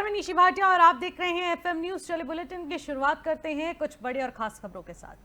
मैं निशी भाटिया और आप देख रहे हैं एफएम न्यूज। चले बुलेटिन की शुरुआत करते हैं कुछ बड़ी और खास खबरों के साथ।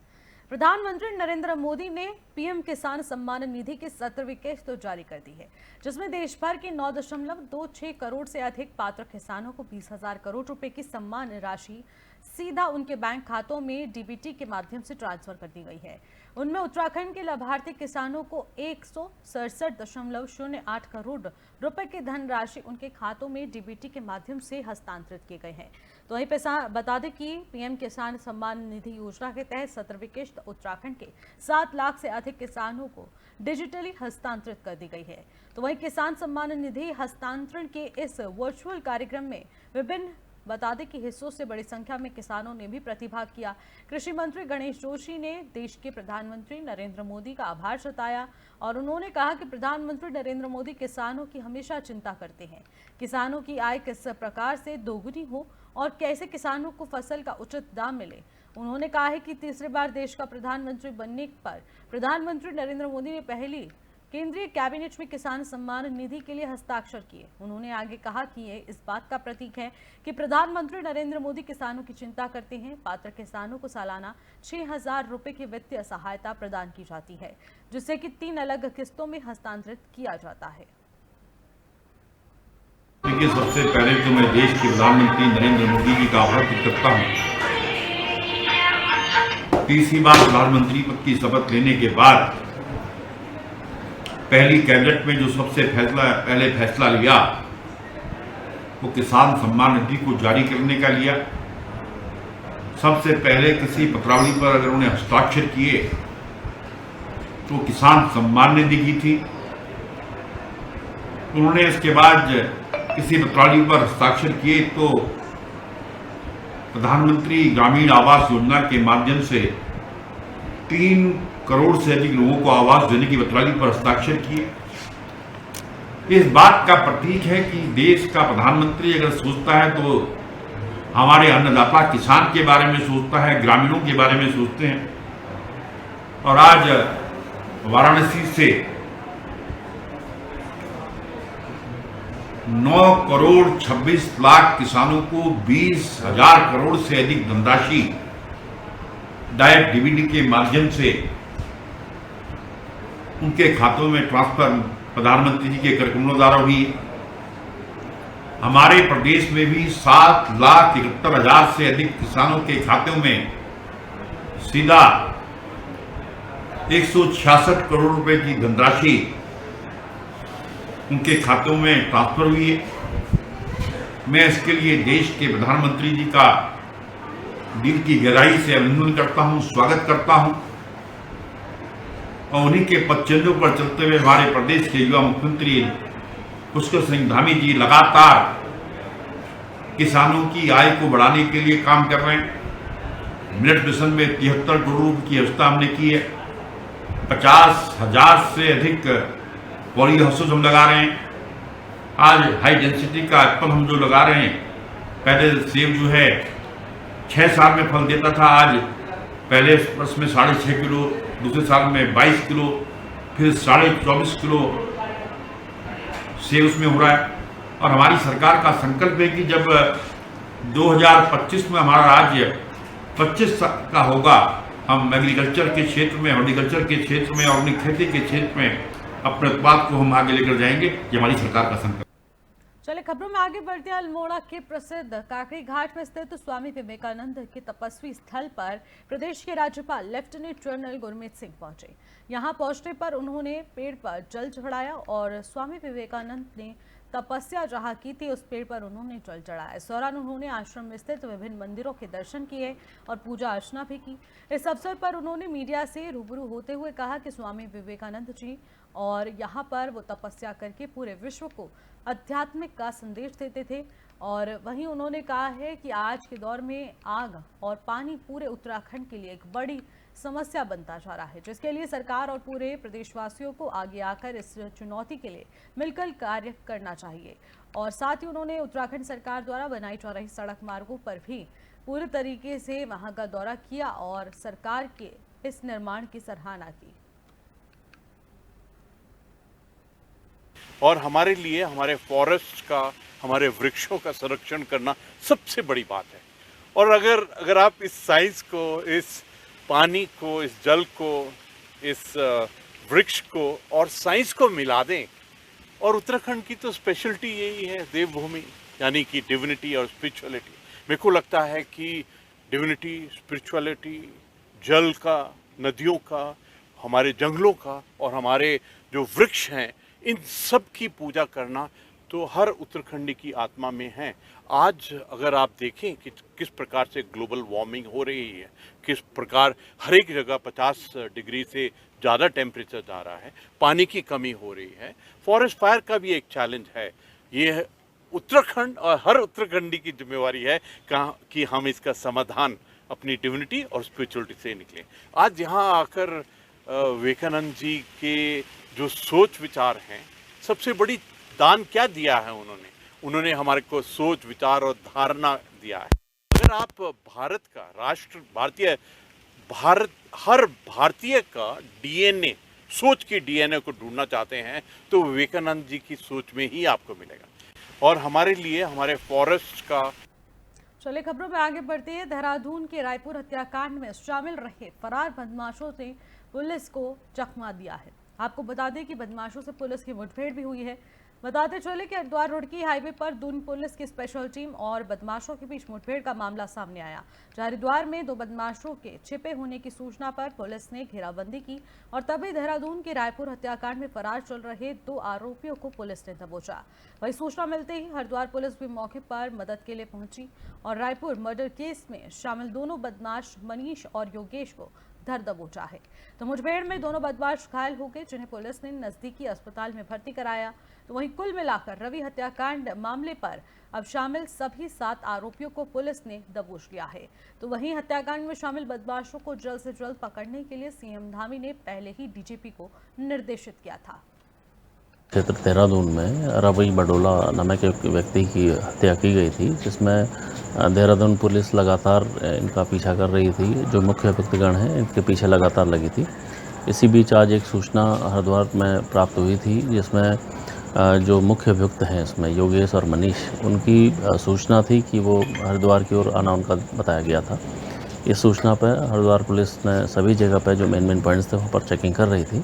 प्रधानमंत्री नरेंद्र मोदी ने पीएम किसान सम्मान निधि की 17वीं किस्त जारी कर दी है, जिसमें देश भर के 9.26 करोड़ से अधिक पात्र किसानों को 20,000 करोड़ रुपए की सम्मान राशि सीधा उनके बैंक खातों में डीबीटी के माध्यम से ट्रांसफर कर दी गई है। उनमें उत्तराखंड के लाभार्थी किसानों को 167.08 करोड़ रुपए की धनराशि उनके खातों में डीबीटी के माध्यम से हस्तांतरित किए गए हैं। तो वहीं बता दें कि पीएम किसान सम्मान निधि योजना के तहत 17वीं किस्त उत्तराखंड के 7 लाख से अधिक किसानों को डिजिटली हस्तांतरित कर दी गई है। तो वहीं किसान सम्मान निधि हस्तांतरण के इस वर्चुअल कार्यक्रम में विभिन्न बता दें कि हिस्सों से बड़ी संख्या में किसानों ने भी प्रतिभाग किया। कृषि मंत्री गणेश जोशी ने देश के प्रधानमंत्री नरेंद्र मोदी का आभार जताया और उन्होंने कहा कि प्रधानमंत्री नरेंद्र मोदी किसानों की हमेशा चिंता करते हैं। किसानों की आय किस प्रकार से दोगुनी हो और कैसे किसानों को फसल का उचित दाम मिले। उन्होंने कहा है कि तीसरी बार देश का प्रधानमंत्री बनने पर प्रधानमंत्री नरेंद्र मोदी ने पहली केंद्रीय कैबिनेट में किसान सम्मान निधि के लिए हस्ताक्षर किए। उन्होंने आगे कहा कि ये इस बात का प्रतीक है कि प्रधानमंत्री नरेंद्र मोदी किसानों की चिंता करते हैं। पात्र किसानों को सालाना 6,000 रुपए की वित्तीय सहायता प्रदान की जाती है, जिसे कि 3 अलग किस्तों में हस्तांतरित किया जाता है। सबसे पहले तो मैं देश के प्रधानमंत्री नरेंद्र मोदी जी का आभार व्यक्त करता हूँ। तीसरी बार प्रधानमंत्री पद की शपथ लेने के बाद पहली कैबिनेट में जो सबसे पहले फैसला लिया वो किसान सम्मान निधि को जारी करने का लिया। सबसे पहले किसी पत्रावली पर अगर उन्हें हस्ताक्षर किए तो किसान सम्मान निधि की थी। उन्होंने इसके बाद किसी पत्रावली पर हस्ताक्षर किए तो प्रधानमंत्री ग्रामीण आवास योजना के माध्यम से 3 करोड़ से अधिक लोगों को आवास देने की पत्रावली पर हस्ताक्षर किए। इस बात का प्रतीक है कि देश का प्रधानमंत्री अगर सोचता है तो हमारे अन्नदाता किसान के बारे में सोचता है, ग्रामीणों के बारे में सोचते हैं। और आज वाराणसी से 9 करोड़ 26 लाख किसानों को 20,000 करोड़ से अधिक धनराशि डायरेक्ट डीबीटी के माध्यम से उनके खातों में ट्रांसफर प्रधानमंत्री जी के कार्यक्रमों द्वारा हुई। हमारे प्रदेश में भी 7,71,000 से अधिक किसानों के खातों में सीधा 166 करोड़ रुपए की धनराशि उनके खातों में ट्रांसफर हुई है। मैं इसके लिए देश के प्रधानमंत्री जी का दिल की गहराई से अभिनंदन करता हूं, स्वागत करता हूं। और उन्हीं के पदचिन्हों पर चलते हुए हमारे प्रदेश के युवा मुख्यमंत्री पुष्कर सिंह धामी जी लगातार किसानों की आय को बढ़ाने के लिए काम कर रहे हैं। मिलेट मिशन में 73 करोड़ रुपये की व्यवस्था हमने की है। 50,000 से अधिक पॉली हाउसेज हम लगा रहे हैं। आज हाई डेंसिटी का एप्पल हम जो लगा रहे हैं, पहले सेब जो है 6 साल में फल देता था, आज पहले वर्ष में 6.5 किलो, दूसरे साल में 22 किलो, फिर 24.5 किलो सेब उसमें हो रहा है। और हमारी सरकार का संकल्प है कि जब 2025 में हमारा राज्य 25 का होगा, हम एग्रीकल्चर के क्षेत्र में, हॉर्टिकल्चर के क्षेत्र में, ऑर्गेनिक खेती के क्षेत्र में अपने उत्पाद को हम आगे लेकर जाएंगे। ये हमारी सरकार का संकल्प। चले खबरों में आगे बढ़ते हैं। अल्मोड़ा के प्रसिद्ध काकड़ी घाट में स्थित स्वामी विवेकानंद के तपस्वी स्थल पर प्रदेश के राज्यपाल लेफ्टिनेंट जनरल गुरमीत सिंह पहुंचे। यहां पहुंचने पर उन्होंने पेड़ पर जल चढ़ाया और स्वामी विवेकानंद ने तपस्या जहां की थी उस पेड़ पर उन्होंने जल चढ़ाया। इस दौरान उन्होंने आश्रम में स्थित विभिन्न मंदिरों के दर्शन किए और पूजा अर्चना भी की। इस अवसर पर उन्होंने मीडिया से रूबरू होते हुए कहा कि स्वामी विवेकानंद जी और यहाँ पर वो तपस्या करके पूरे विश्व को आध्यात्मिक का संदेश देते थे। और वहीं उन्होंने कहा है कि आज के दौर में आग और पानी पूरे उत्तराखंड के लिए एक बड़ी समस्या बनता जा रहा है, जिसके लिए सरकार और पूरे प्रदेशवासियों को आगे आकर इस चुनौती के लिए मिलकर कार्य करना चाहिए। और साथ ही उन्होंने उत्तराखंड सरकार द्वारा बनाई जा रही सड़क मार्गों पर भी पूरे तरीके से वहां का दौरा किया और सरकार के इस निर्माण की सराहना की। और हमारे लिए हमारे फॉरेस्ट का, हमारे वृक्षों का संरक्षण करना सबसे बड़ी बात है। और अगर आप इस साइंस को, इस पानी को, इस जल को, इस वृक्ष को और साइंस को मिला दें, और उत्तराखंड की तो स्पेशलिटी यही है देवभूमि, यानी कि डिविनिटी और स्पिरिचुअलिटी। मेरे को लगता है कि डिविनिटी, स्पिरिचुअलिटी, जल का, नदियों का, हमारे जंगलों का और हमारे जो वृक्ष हैं, इन सब की पूजा करना तो हर उत्तराखंडी की आत्मा में है। आज अगर आप देखें कि किस प्रकार से ग्लोबल वार्मिंग हो रही है, किस प्रकार हर एक जगह 50 डिग्री से ज़्यादा टेम्परेचर जा रहा है, पानी की कमी हो रही है, फॉरेस्ट फायर का भी एक चैलेंज है। ये उत्तराखंड और हर उत्तराखंडी की जिम्मेवारी है कि हम इसका समाधान अपनी डिविनिटी और स्पिरिचुअलिटी से निकलें। आज यहाँ आकर विवेकानंद जी के जो सोच विचार हैं, सबसे बड़ी दान क्या दिया है उन्होंने हमारे को सोच विचार और धारणा दिया है। अगर आप भारत का राष्ट्र हर भारतीय का डीएनए, सोच की डीएनए को ढूंढना चाहते हैं तो विवेकानंद जी की सोच में ही आपको मिलेगा। और हमारे लिए हमारे फॉरेस्ट का। चलिए खबरों में आगे बढ़ते हैं। देहरादून के रायपुर हत्याकांड में शामिल रहे फरार बदमाशों ने पुलिस को चकमा दिया है। आपको बता दें कि बदमाशों से पुलिस की मुठभेड़ भी हुई है। बताते चले कि हरिद्वार रुड़की हाईवे पर दून पुलिस की स्पेशल टीम और बदमाशों के बीच मुठभेड़ का मामला सामने आया। हरिद्वार में दो बदमाशों के छिपे होने की सूचना पर पुलिस ने घेराबंदी की और तभी देहरादून के रायपुर हत्याकांड में फरार चल रहे 2 आरोपियों को पुलिस ने दबोचा। वही सूचना मिलते ही हरिद्वार पुलिस भी मौके पर मदद के लिए पहुंची और रायपुर मर्डर केस में शामिल दोनों बदमाश मनीष और योगेश को धर दबोचा है। तो मुठभेड़ में दोनों बदमाश घायल हो गए, जिन्हें पुलिस ने नजदीकी अस्पताल में भर्ती कराया। तो वहीं कुल मिलाकर रवि हत्याकांड मामले पर अब शामिल सभी 7 आरोपियों को पुलिस ने दबोच लिया है। तो वहीं हत्याकांड में शामिल बदमाशों को जल्द से जल्द पकड़ने के लिए सीएम धामी ने पहले ही डीजीपी को निर्देशित किया था। क्षेत्र देहरादून में रवि बडोला नामक एक व्यक्ति की हत्या की गई थी, जिसमें देहरादून पुलिस लगातार इनका पीछा कर रही थी। जो मुख्य अभियुक्तगण हैं, इनके पीछे लगातार लगी थी। इसी बीच आज एक सूचना हरिद्वार में प्राप्त हुई थी, जिसमें जो मुख्य अभियुक्त हैं इसमें योगेश और मनीष, उनकी सूचना थी कि वो हरिद्वार की ओर आना उनका बताया गया था। इस सूचना पर हरिद्वार पुलिस ने सभी जगह पर जो मेन पॉइंट्स थे वहाँ पर चेकिंग कर रही थी।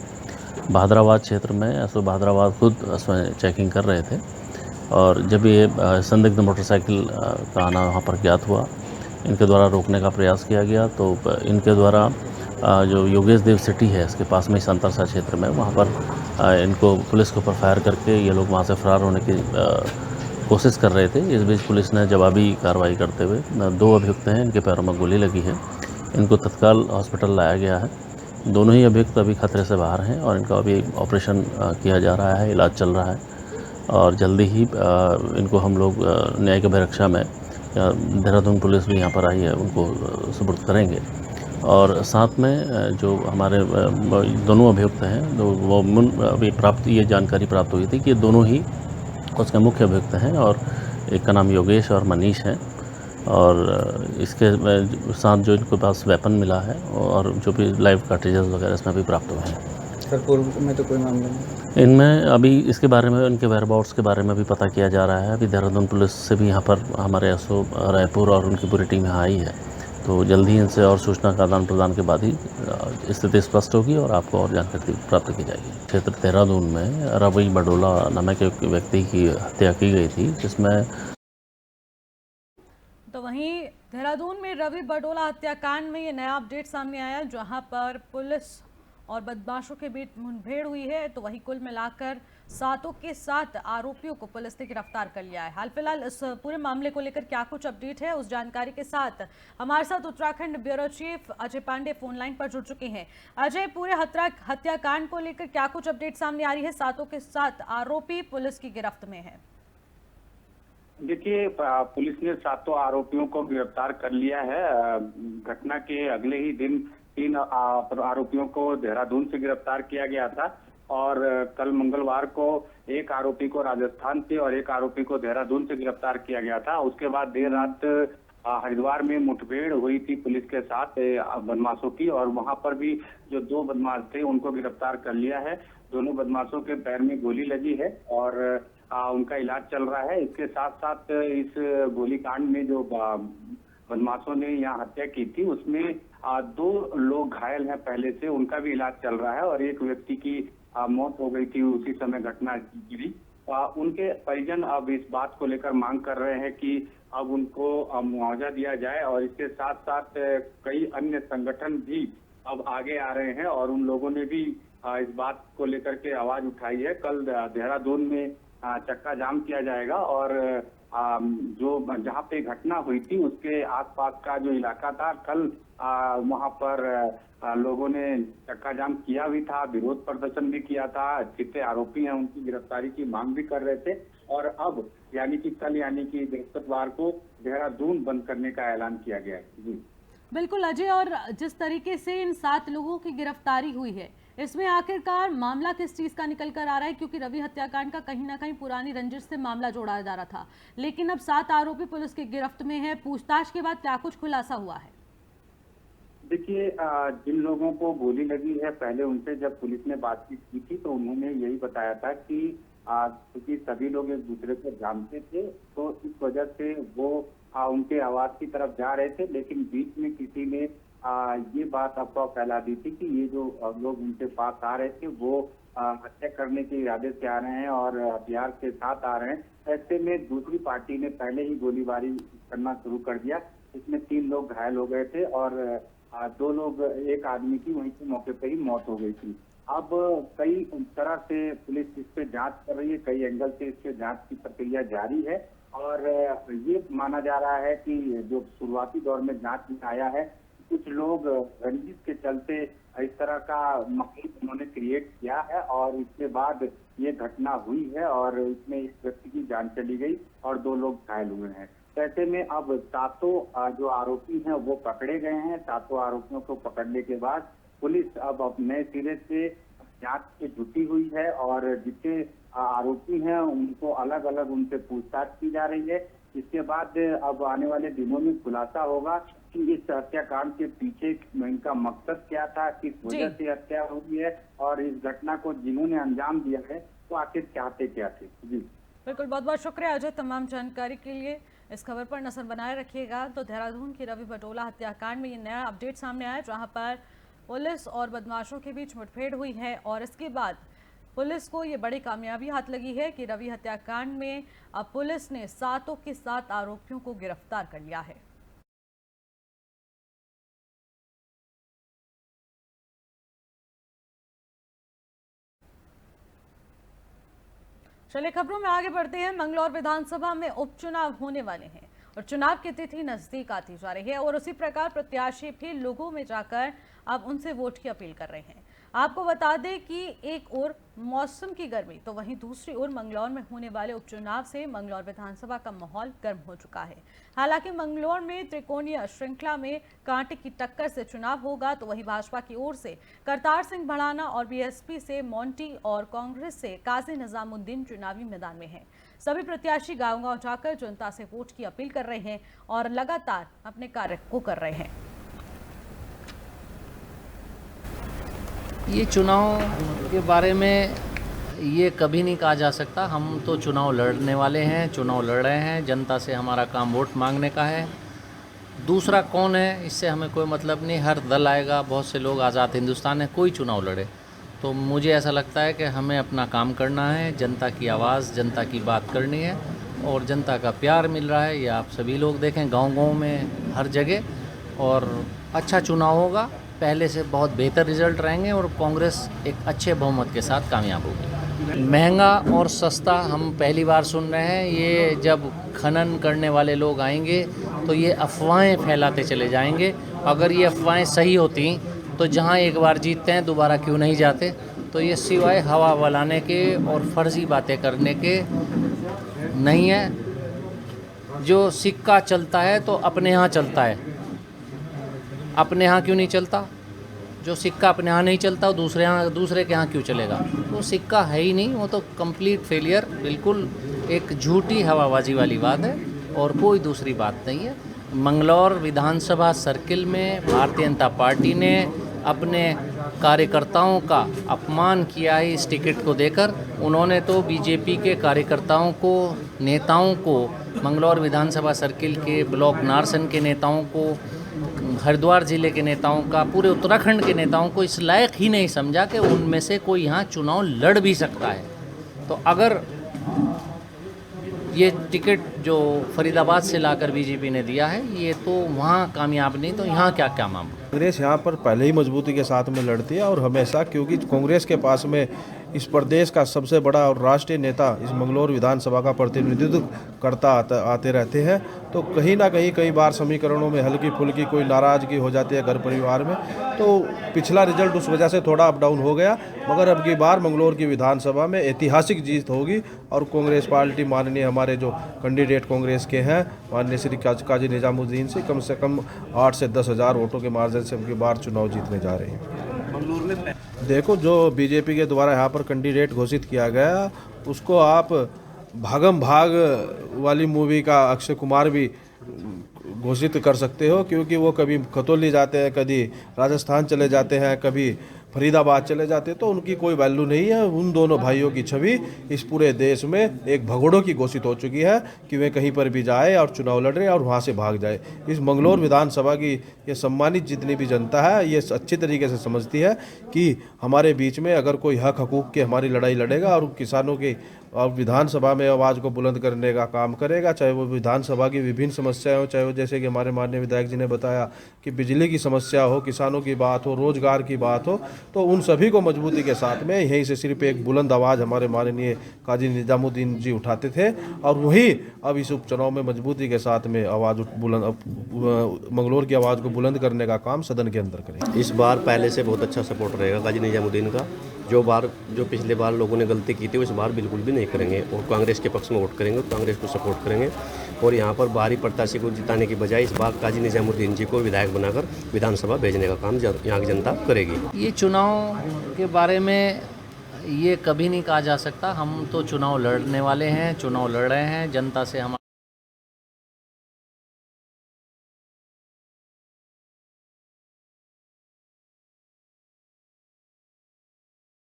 बहादुराबाद क्षेत्र में एसओ बहादुराबाद खुद उसमें चेकिंग कर रहे थे और जब ये संदिग्ध मोटरसाइकिल का आना वहाँ पर ज्ञात हुआ, इनके द्वारा रोकने का प्रयास किया गया। तो इनके द्वारा जो योगेश देव सिटी है, इसके पास में संतरसा क्षेत्र में, वहाँ पर इनको पुलिस के ऊपर फायर करके ये लोग वहाँ से फरार होने की कोशिश कर रहे थे। इस बीच पुलिस ने जवाबी कार्रवाई करते हुए 2 अभियुक्त हैं, इनके पैरों में गोली लगी है, इनको तत्काल हॉस्पिटल लाया गया है। दोनों ही अभियुक्त अभी खतरे से बाहर हैं और इनका अभी ऑपरेशन किया जा रहा है, इलाज चल रहा है और जल्दी ही इनको हम लोग न्यायिक अभिरक्षा में, देहरादून पुलिस भी यहाँ पर आई है, उनको सुपुर्द करेंगे। और साथ में जो हमारे दोनों अभियुक्त हैं, वो अभी ये जानकारी प्राप्त हुई थी कि दोनों ही उसके मुख्य अभियुक्त हैं और एक का नाम योगेश और मनीष हैं। और इसके साथ जो इनके पास वेपन मिला है और जो भी लाइव कार्ट्रिजेस वगैरह इसमें भी प्राप्त हुए हैं। सर पूर्व में तो कोई मामला नहीं? इनमें अभी इसके बारे में, इनके वेयरअबाउट्स के बारे में भी पता किया जा रहा है। अभी देहरादून पुलिस से भी यहाँ पर हमारे एसओ रायपुर और उनकी पूरी टीम यहाँ आई है, तो जल्दी ही इनसे और सूचना का आदान प्रदान के बाद ही स्थिति स्पष्ट होगी और आपको और जानकारी प्राप्त की जाएगी। क्षेत्र देहरादून में रवि बडोला नामक एक व्यक्ति की हत्या की गई थी, जिसमें तो वहीं देहरादून में रवि बडोला हत्याकांड में ये नया अपडेट सामने आया, जहां पर पुलिस और बदमाशों के बीच मुठभेड़ हुई है। तो वहीं कुल मिलाकर 7 के 7 आरोपियों को पुलिस ने गिरफ्तार कर लिया है। हाल फिलहाल इस पूरे मामले को लेकर क्या कुछ अपडेट है, उस जानकारी के साथ हमारे साथ Uttarakhand bureau chief Ajay Pandey phone line पर जुड़ चुके हैं। अजय, पूरे हत्याकांड को लेकर क्या कुछ अपडेट सामने आ रही है? 7 के 7 आरोपी पुलिस की गिरफ्त में है। देखिए, पुलिस ने 7 आरोपियों को गिरफ्तार कर लिया है। घटना के अगले ही दिन 3 आरोपियों को देहरादून से गिरफ्तार किया गया था और कल मंगलवार को एक आरोपी को राजस्थान से और एक आरोपी को देहरादून से गिरफ्तार किया गया था। उसके बाद देर रात हरिद्वार में मुठभेड़ हुई थी पुलिस के साथ बदमाशों की, और वहां पर भी जो 2 बदमाश थे उनको गिरफ्तार कर लिया है। दोनों बदमाशों के पैर में गोली लगी है और उनका इलाज चल रहा है। इसके साथ साथ इस गोलीकांड में जो बदमाशों ने यहाँ हत्या की थी उसमें 2 लोग घायल हैं पहले से, उनका भी इलाज चल रहा है और एक व्यक्ति की मौत हो गई थी उसी समय घटना गिरी। उनके परिजन अब इस बात को लेकर मांग कर रहे हैं कि अब उनको मुआवजा दिया जाए, और इसके साथ साथ कई अन्य संगठन भी अब आगे आ रहे हैं और उन लोगों ने भी इस बात को लेकर के आवाज उठाई है। कल देहरादून में चक्का जाम किया जाएगा और जो जहां पे घटना हुई थी उसके आसपास का जो इलाका था, कल वहां पर लोगों ने चक्का जाम किया भी था, विरोध प्रदर्शन भी किया था। जितने आरोपी हैं उनकी गिरफ्तारी की मांग भी कर रहे थे और अब यानी कि कल यानी कि बृहस्पतिवार को देहरादून बंद करने का ऐलान किया गया है। जी बिल्कुल अजय, और जिस तरीके से इन 7 लोगों की गिरफ्तारी हुई है, इसमें आखिरकार मामला किस चीज का निकल कर आ रहा है? क्योंकि रवि हत्याकांड का कहीं ना कहीं पुरानी रंजिश से मामला जोड़ा जा रहा था, लेकिन अब 7 आरोपी पुलिस की गिरफ्त में है। पूछताछ के बाद क्या कुछ खुलासा हुआ है? देखिए, जिन लोगों को गोली लगी है पहले उनसे जब पुलिस ने बातचीत की थी तो उन्होंने यही बताया था कि क्योंकि सभी लोग एक दूसरे को जानते थे तो इस वजह से वो उनके आवाज की तरफ जा रहे थे, लेकिन बीच में किसी ने ये बात अफवाह फैला दी थी कि ये जो लोग उनके पास आ रहे थे वो हत्या करने के इरादे से आ रहे हैं और हथियार के साथ आ रहे हैं। ऐसे में दूसरी पार्टी ने पहले ही गोलीबारी करना शुरू कर दिया। इसमें 3 लोग घायल हो गए थे और 2 लोग, एक आदमी की वहीं के मौके पर ही मौत हो गई थी। अब कई तरह से पुलिस इस पे जांच कर रही है, कई एंगल से इस पे जांच की प्रक्रिया जारी है और ये माना जा रहा है कि जो शुरुआती दौर में जांच में आया है, कुछ लोग रंजिश के चलते इस तरह का माहौल उन्होंने क्रिएट किया है और इसके बाद ये घटना हुई है और इसमें एक व्यक्ति की जान चली गई और 2 लोग घायल हुए हैं। ऐसे में अब 7 जो आरोपी हैं वो पकड़े गए हैं। 7 आरोपियों को पकड़ने के बाद पुलिस अब नए सिरे से जांच में जुटी हुई है और जितने आरोपी हैं उनको अलग अलग उनसे पूछताछ की जा रही है। इसके बाद अब आने वाले दिनों में खुलासा होगा कि इस हत्याकांड के पीछे इनका मकसद क्या था, किस वजह से हत्या हुई है और इस घटना को जिन्होंने अंजाम दिया है वो आखिर चाहते क्या थे। जी बिल्कुल, बहुत बहुत शुक्रिया अजय तमाम जानकारी के लिए। इस खबर पर नजर बनाए रखिएगा। तो देहरादून की रवि बडोला हत्याकांड में ये नया अपडेट सामने आया जहां पर पुलिस और बदमाशों के बीच मुठभेड़ हुई है और इसके बाद पुलिस को ये बड़ी कामयाबी हाथ लगी है कि रवि हत्याकांड में अब पुलिस ने 7 के 7 आरोपियों को गिरफ्तार कर लिया है। चलिए खबरों में आगे बढ़ते हैं। मंगलौर विधानसभा में उपचुनाव होने वाले हैं और चुनाव की तिथि नजदीक आती जा रही है और उसी प्रकार प्रत्याशी भी लोगों में जाकर अब उनसे वोट की अपील कर रहे हैं। आपको बता दें कि एक ओर मौसम की गर्मी तो वहीं दूसरी ओर मंगलौर में होने वाले उपचुनाव से मंगलौर विधानसभा का माहौल गर्म हो चुका है। हालांकि मंगलौर में त्रिकोणीय श्रृंखला में कांटे की टक्कर से चुनाव होगा, तो वहीं भाजपा की ओर से करतार सिंह भड़ाना और बीएसपी से मोंटी और कांग्रेस से काजी निजामुद्दीन चुनावी मैदान में हैं। सभी प्रत्याशी गांव-गांव जाकर जनता से वोट की अपील कर रहे हैं और लगातार अपने कार्य को कर रहे हैं। ये चुनाव के बारे में ये कभी नहीं कहा जा सकता। हम तो चुनाव लड़ने वाले हैं, चुनाव लड़ रहे हैं। जनता से हमारा काम वोट मांगने का है। दूसरा कौन है इससे हमें कोई मतलब नहीं। हर दल आएगा, बहुत से लोग आज़ाद हिंदुस्तान है, कोई चुनाव लड़े। तो मुझे ऐसा लगता है कि हमें अपना काम करना है, जनता की आवाज़, जनता की बात करनी है और जनता का प्यार मिल रहा है। ये आप सभी लोग देखें गांव-गांव में हर जगह। और अच्छा चुनाव होगा, पहले से बहुत बेहतर रिजल्ट रहेंगे और कांग्रेस एक अच्छे बहुमत के साथ कामयाब होगी। महंगा और सस्ता हम पहली बार सुन रहे हैं। ये जब खनन करने वाले लोग आएंगे तो ये अफवाहें फैलाते चले जाएंगे। अगर ये अफवाहें सही होती तो जहां एक बार जीतते हैं दोबारा क्यों नहीं जाते। तो ये सिवाय हवा बलाने के और फर्जी बातें करने के नहीं है। जो सिक्का चलता है तो अपने यहाँ चलता है, अपने यहाँ क्यों नहीं चलता। जो सिक्का अपने यहाँ नहीं चलता वो दूसरे के यहाँ क्यों चलेगा। वो सिक्का है ही नहीं, वो तो कंप्लीट फेलियर, बिल्कुल एक झूठी हवाबाजी वाली बात है और कोई दूसरी बात नहीं है। मंगलौर विधानसभा सर्किल में भारतीय जनता पार्टी ने अपने कार्यकर्ताओं का अपमान किया है इस टिकट को देकर। उन्होंने तो बीजेपी के कार्यकर्ताओं को, नेताओं को, मंगलौर विधानसभा सर्किल के ब्लॉक नारसन के नेताओं को, हरिद्वार ज़िले के नेताओं का, पूरे उत्तराखंड के नेताओं को इस लायक ही नहीं समझा कि उनमें से कोई यहाँ चुनाव लड़ भी सकता है। तो अगर ये टिकट जो फरीदाबाद से लाकर बीजेपी ने दिया है, ये तो वहाँ कामयाब नहीं, तो यहाँ क्या क्या मामला? कांग्रेस यहाँ पर पहले ही मजबूती के साथ में लड़ती है और हमेशा, क्योंकि कांग्रेस के पास में इस प्रदेश का सबसे बड़ा और राष्ट्रीय नेता इस मंगलौर विधानसभा का प्रतिनिधित्व करता आते रहते हैं, तो कहीं ना कहीं कई बार समीकरणों में हल्की फुल्की कोई नाराज़गी हो जाती है घर परिवार में। तो पिछला रिजल्ट उस वजह से थोड़ा अप डाउन हो गया, मगर अब की बार मंगलौर की विधानसभा में ऐतिहासिक जीत होगी और कांग्रेस पार्टी, माननीय हमारे जो कैंडिडेट कांग्रेस के हैं माननीय श्री काजी निजामुद्दीन से कम 8 से 10 हज़ार वोटों के मार्जिन से अब की बार चुनाव जीतने जा रहे हैं। मंगलौर में देखो, जो बीजेपी के द्वारा यहाँ पर कैंडिडेट घोषित किया गया, उसको आप भागम भाग वाली मूवी का अक्षय कुमार भी घोषित कर सकते हो, क्योंकि वो कभी खतौली जाते हैं, कभी राजस्थान चले जाते हैं, कभी फरीदाबाद चले जाते हैं, तो उनकी कोई वैल्यू नहीं है। उन दोनों भाइयों की छवि इस पूरे देश में एक भगोड़ों की घोषित हो चुकी है कि वे कहीं पर भी जाए और चुनाव लड़े और वहाँ से भाग जाए। इस मंगलौर विधानसभा की ये सम्मानित जितनी भी जनता है, ये अच्छी तरीके से समझती है कि हमारे बीच में अगर कोई हक हकूक़ की हमारी लड़ाई लड़ेगा और किसानों की और विधानसभा में आवाज़ को बुलंद करने का काम करेगा, चाहे वो विधानसभा की विभिन्न समस्याएं हो, चाहे वो जैसे कि हमारे माननीय विधायक जी ने बताया कि बिजली की समस्या हो, किसानों की बात हो, रोजगार की बात हो, तो उन सभी को मजबूती के साथ में यहीं से सिर्फ एक बुलंद आवाज़ हमारे माननीय काजी निजामुद्दीन जी उठाते थे और वही अब इस उपचुनाव में मजबूती के साथ में आवाज़ मंगलौर की आवाज़ को बुलंद करने का काम सदन के अंदर करेंगे। इस बार पहले से बहुत अच्छा सपोर्ट रहेगा काजी निजामुद्दीन का। जो पिछले बार लोगों ने गलती की थी वो इस बार बिल्कुल भी नहीं करेंगे और कांग्रेस के पक्ष में वोट करेंगे, कांग्रेस को सपोर्ट करेंगे और यहाँ पर बाहरी प्रत्याशी को जिताने की बजाय इस बार काजी निजामुद्दीन जी को विधायक बनाकर विधानसभा भेजने का काम यहाँ की जनता करेगी। ये चुनाव के बारे में ये कभी नहीं कहा जा सकता। हम तो चुनाव लड़ने वाले हैं, चुनाव लड़ रहे हैं, जनता से हम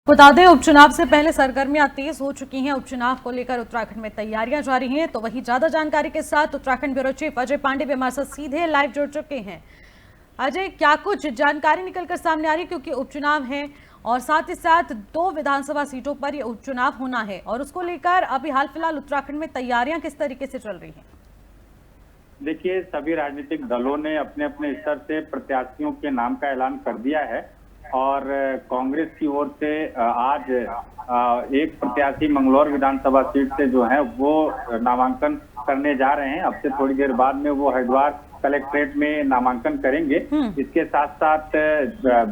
बता दें, उपचुनाव से पहले सरगर्मियां तेज हो चुकी हैं। उपचुनाव को लेकर उत्तराखंड में तैयारियां जारी हैं। तो वहीं ज्यादा जानकारी के साथ उत्तराखंड ब्यूरो चीफ अजय पांडे भी हमारे साथ सीधे लाइव जुड़ चुके हैं। अजय, क्या कुछ जानकारी निकलकर सामने आ रही, क्योंकि उपचुनाव है और साथ ही साथ 2 विधानसभा सीटों पर यह उपचुनाव होना है और उसको लेकर अभी हाल फिलहाल उत्तराखंड में तैयारियां किस तरीके से चल रही है? देखिए, सभी राजनीतिक दलों ने अपने अपने स्तर से प्रत्याशियों के नाम का ऐलान कर दिया है और कांग्रेस की ओर से आज एक प्रत्याशी मंगलौर विधानसभा सीट से जो है वो नामांकन करने जा रहे हैं। अब से थोड़ी देर बाद में वो हरिद्वार कलेक्ट्रेट में नामांकन करेंगे। इसके साथ साथ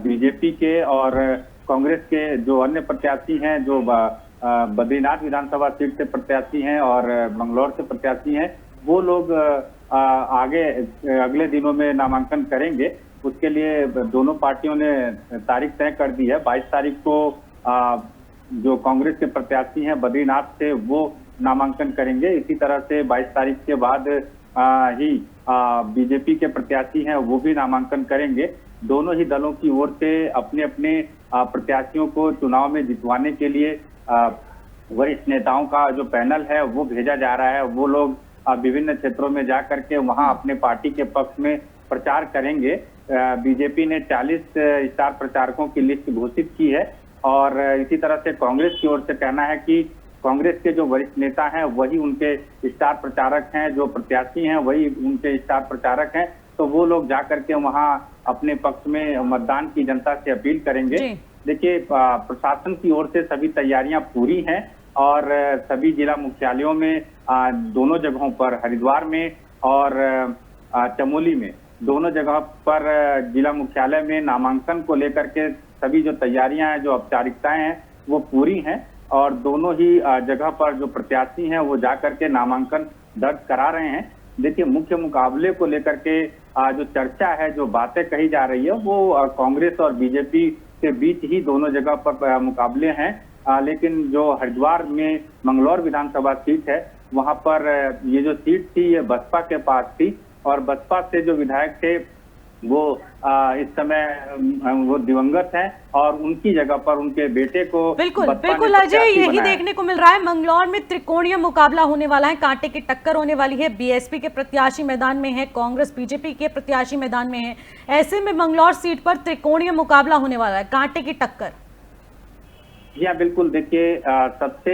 बीजेपी के और कांग्रेस के जो अन्य प्रत्याशी हैं, जो बद्रीनाथ विधानसभा सीट से प्रत्याशी हैं और मंगलौर से प्रत्याशी हैं, वो लोग आगे अगले दिनों में नामांकन करेंगे। उसके लिए दोनों पार्टियों ने तारीख तय कर दी है। 22 तारीख को जो कांग्रेस के प्रत्याशी हैं बद्रीनाथ से, वो नामांकन करेंगे। इसी तरह से 22 तारीख के बाद ही बीजेपी के प्रत्याशी हैं वो भी नामांकन करेंगे। दोनों ही दलों की ओर से अपने अपने प्रत्याशियों को चुनाव में जितवाने के लिए वरिष्ठ नेताओं का जो पैनल है वो भेजा जा रहा है। वो लोग विभिन्न क्षेत्रों में जा करके वहां अपने पार्टी के पक्ष में प्रचार करेंगे। बीजेपी ने 40 स्टार प्रचारकों की लिस्ट घोषित की है और इसी तरह से कांग्रेस की ओर से कहना है कि कांग्रेस के जो वरिष्ठ नेता हैं वही उनके स्टार प्रचारक हैं, जो प्रत्याशी हैं वही उनके स्टार प्रचारक हैं। तो वो लोग जाकर के वहां अपने पक्ष में मतदान की जनता से अपील करेंगे। देखिए, प्रशासन की ओर से सभी तैयारियां पूरी हैं और सभी जिला मुख्यालयों में दोनों जगहों पर, हरिद्वार में और चमोली में, दोनों जगह पर जिला मुख्यालय में नामांकन को लेकर के सभी जो तैयारियां हैं, जो औपचारिकताएं हैं वो पूरी हैं और दोनों ही जगह पर जो प्रत्याशी हैं वो जाकर के नामांकन दर्ज करा रहे हैं। देखिए, मुख्य मुकाबले को लेकर के जो चर्चा है, जो बातें कही जा रही है, वो कांग्रेस और बीजेपी के बीच ही दोनों जगह पर मुकाबले हैं। लेकिन जो हरिद्वार में मंगलौर विधानसभा सीट है, वहां पर ये जो सीट थी ये बसपा के पास थी और बसपा से जो विधायक थे वो इस समय वो दिवंगत हैं और उनकी जगह पर उनके बेटे को बिल्कुल बसपा ने बिल्कुल अजय, प्रत्याशी यही बनाया है। देखने को मिल रहा है। मंगलौर में त्रिकोणीय मुकाबला होने वाला है, कांटे की टक्कर होने वाली है। बीएसपी के प्रत्याशी मैदान में है, कांग्रेस बीजेपी के प्रत्याशी मैदान में है। ऐसे में मंगलौर सीट पर त्रिकोणीय मुकाबला होने वाला है, कांटे की टक्कर। जी हाँ, बिल्कुल। देखिए, सबसे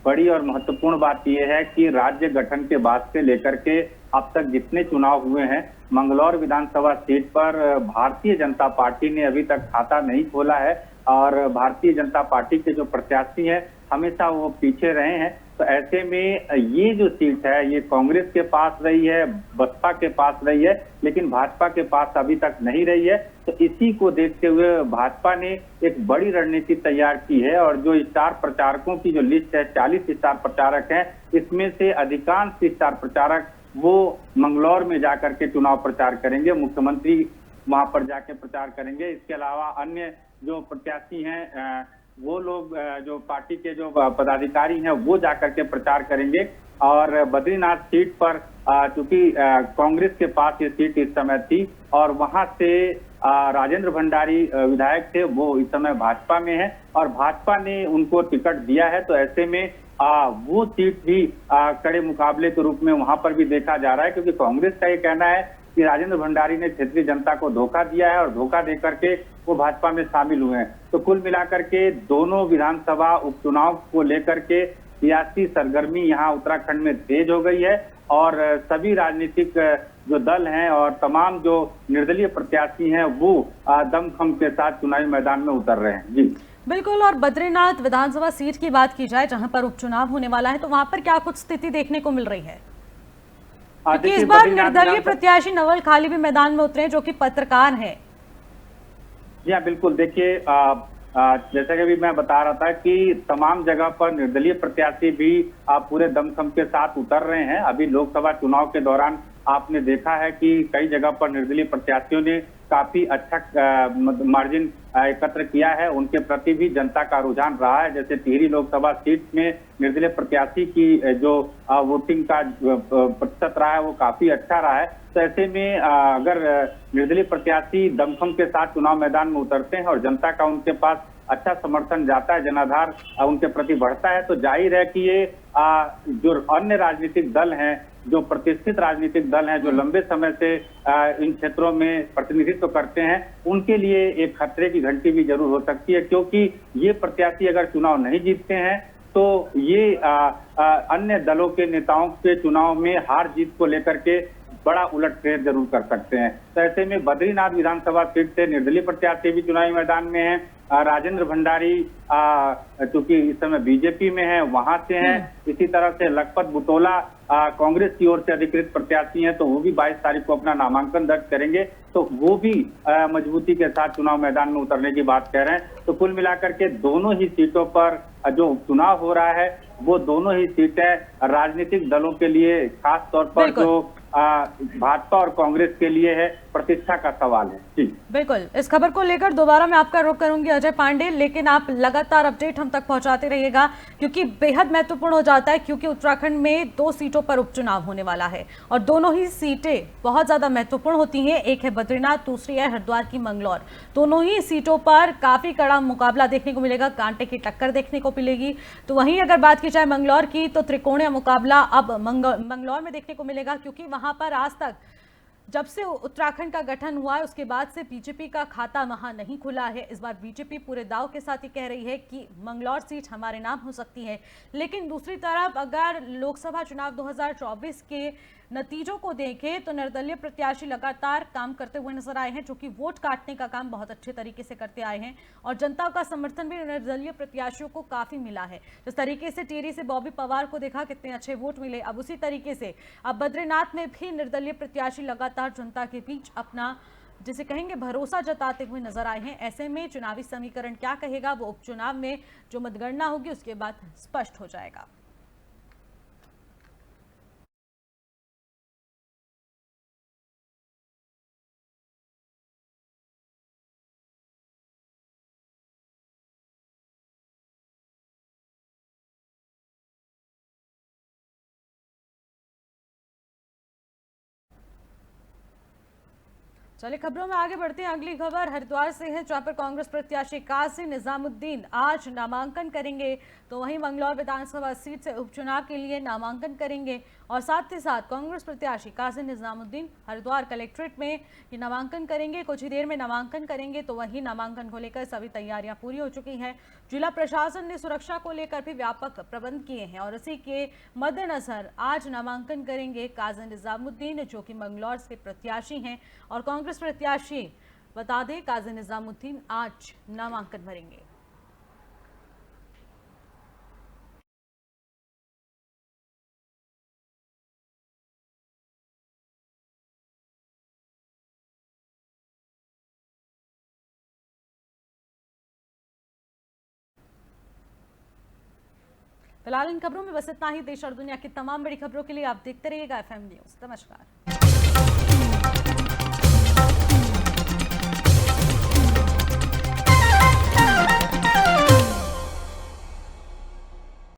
बड़ी और महत्वपूर्ण बात यह है कि राज्य गठन के बाद से लेकर के अब तक जितने चुनाव हुए हैं, मंगलौर विधानसभा सीट पर भारतीय जनता पार्टी ने अभी तक खाता नहीं खोला है और भारतीय जनता पार्टी के जो प्रत्याशी हैं हमेशा वो पीछे रहे हैं। तो ऐसे में ये जो सीट है ये कांग्रेस के पास रही है, बसपा के पास रही है, लेकिन भाजपा के पास अभी तक नहीं रही है। तो इसी को देखते हुए भाजपा ने एक बड़ी रणनीति तैयार की है और जो स्टार प्रचारकों की जो लिस्ट है, 40 स्टार प्रचारक हैं, इसमें से अधिकांश स्टार प्रचारक वो मंगलौर में जाकर के चुनाव प्रचार करेंगे, मुख्यमंत्री वहां पर जाके प्रचार करेंगे। इसके अलावा अन्य जो प्रत्याशी हैं वो लोग जो पार्टी के जो पदाधिकारी हैं वो जाकर के प्रचार करेंगे। और बद्रीनाथ सीट पर चूंकि कांग्रेस के पास ये सीट इस समय थी और वहां से राजेंद्र भंडारी विधायक थे, वो इस समय भाजपा में है और भाजपा ने उनको टिकट दिया है। तो ऐसे में वो सीट भी कड़े मुकाबले के रूप में वहां पर भी देखा जा रहा है, क्योंकि कांग्रेस का ये कहना है कि राजेंद्र भंडारी ने क्षेत्रीय जनता को धोखा दिया है और धोखा देकर के वो भाजपा में शामिल हुए हैं। तो कुल मिलाकर के दोनों विधानसभा उपचुनाव को लेकर के सियासी सरगर्मी यहाँ उत्तराखंड में तेज हो गई है और सभी राजनीतिक जो दल हैं और तमाम जो निर्दलीय प्रत्याशी हैं वो दमखम के साथ चुनावी मैदान में उतर रहे हैं। जी बिल्कुल। और बद्रीनाथ विधानसभा सीट की बात की जाए जहां पर उपचुनाव होने वाला है, तो वहां पर क्या कुछ स्थिति देखने को मिल रही है? क्योंकि इस बार निर्दलीय प्रत्याशी नवल खाली भी मैदान में उतरे जो कि पत्रकार हैं। जी हाँ, बिल्कुल। देखिए, जैसा कि अभी मैं बता रहा था कि तमाम जगह पर निर्दलीय प्रत्याशी भी पूरे दमखम के साथ उतर रहे हैं। अभी लोकसभा चुनाव के दौरान आपने देखा है कि कई जगह पर निर्दलीय प्रत्याशियों ने काफी अच्छा मार्जिन एकत्र किया है, उनके प्रति भी जनता का रुझान रहा है। जैसे टिहरी लोकसभा सीट में निर्दलीय प्रत्याशी की जो वोटिंग का प्रतिशत रहा है वो काफी अच्छा रहा है। तो ऐसे में अगर निर्दलीय प्रत्याशी दमखम के साथ चुनाव मैदान में उतरते हैं और जनता का उनके पास अच्छा समर्थन जाता है, जनाधार उनके प्रति बढ़ता है, तो जाहिर है कि ये जो अन्य राजनीतिक दल हैं, जो प्रतिष्ठित राजनीतिक दल हैं, जो लंबे समय से इन क्षेत्रों में प्रतिनिधित्व करते हैं, उनके लिए एक खतरे की घंटी भी जरूर हो सकती है, क्योंकि ये प्रत्याशी अगर चुनाव नहीं जीतते हैं तो ये अन्य दलों के नेताओं के चुनाव में हार जीत को लेकर के बड़ा उलटफेर जरूर कर सकते हैं। तो ऐसे में बद्रीनाथ विधानसभा सीट से निर्दलीय प्रत्याशी भी चुनावी मैदान में है। राजेंद्र भंडारी चूंकि इस समय बीजेपी में है, वहां से हैं। इसी तरह से लखपत बुटोला कांग्रेस की ओर से अधिकृत प्रत्याशी हैं, तो वो भी 22 तारीख को अपना नामांकन दर्ज करेंगे। तो वो भी मजबूती के साथ चुनाव मैदान में उतरने की बात कह रहे हैं। तो कुल मिलाकर के दोनों ही सीटों पर जो चुनाव हो रहा है वो दोनों ही सीटें राजनीतिक दलों के लिए, खास तौर पर जो भाजपा और कांग्रेस के लिए है, प्रतिष्ठा का सवाल है। जी बिल्कुल। इस खबर को लेकर दोबारा मैं आपका रुख करूंगी अजय पांडे, लेकिन आप लगातार अपडेट हम तक पहुंचाते रहिएगा क्योंकि बेहद महत्वपूर्ण हो जाता है, क्योंकि उत्तराखंड में 2 सीटों पर उपचुनाव होने वाला है और दोनों ही सीटें बहुत ज्यादा महत्वपूर्ण होती हैं। एक है बद्रीनाथ, दूसरी है हरिद्वार की मंगलौर। दोनों ही सीटों पर काफी कड़ा मुकाबला देखने को मिलेगा, कांटे की टक्कर देखने को मिलेगी। तो वहीं अगर बात की जाए मंगलौर की, तो त्रिकोणीय मुकाबला अब मंगलौर में देखने को मिलेगा, क्योंकि वहां पर आज तक जब से उत्तराखंड का गठन हुआ है उसके बाद से बीजेपी का खाता वहां नहीं खुला है। इस बार बीजेपी पूरे दाव के साथ ही कह रही है कि मंगलौर सीट हमारे नाम हो सकती है। लेकिन दूसरी तरफ अगर लोकसभा चुनाव 2024 के नतीजों को देखें तो निर्दलीय प्रत्याशी लगातार काम करते हुए नजर आए हैं, जो कि वोट काटने का काम बहुत अच्छे तरीके से करते आए हैं और जनता का समर्थन भी निर्दलीय प्रत्याशियों को काफी मिला है। जिस तरीके से टिहरी से बॉबी पवार को देखा कितने अच्छे वोट मिले, अब उसी तरीके से अब बद्रीनाथ में भी निर्दलीय प्रत्याशी लगातार जनता के बीच अपना जिसे कहेंगे भरोसा जताते हुए नजर आए हैं। ऐसे में चुनावी समीकरण क्या कहेगा वो उपचुनाव में जो मतगणना होगी उसके बाद स्पष्ट हो जाएगा। चलिए खबरों में आगे बढ़ते हैं। अगली खबर हरिद्वार से है, जहां पर कांग्रेस प्रत्याशी काजी निजामुद्दीन आज नामांकन करेंगे, तो वहीं मंगलौर विधानसभा सीट से उपचुनाव के लिए नामांकन करेंगे। और साथ ही साथ कांग्रेस प्रत्याशी काजी निजामुद्दीन हरिद्वार कलेक्ट्रेट में ये नामांकन करेंगे। कुछ ही देर में नामांकन करेंगे, तो वहीं नामांकन को लेकर सभी तैयारियां पूरी हो चुकी हैं। जिला प्रशासन ने सुरक्षा को लेकर भी व्यापक प्रबंध किए हैं और इसी के मद्देनजर आज नामांकन करेंगे काजी निजामुद्दीन, जो कि मंगलौर से प्रत्याशी हैं। और कांग्रेस प्रत्याशी बता दें, काजी निजामुद्दीन आज नामांकन भरेंगे। फिलहाल इन खबरों में बस इतना ही। देश और दुनिया की तमाम बड़ी खबरों के लिए आप देखते रहिएगा FM न्यूज़। नमस्कार।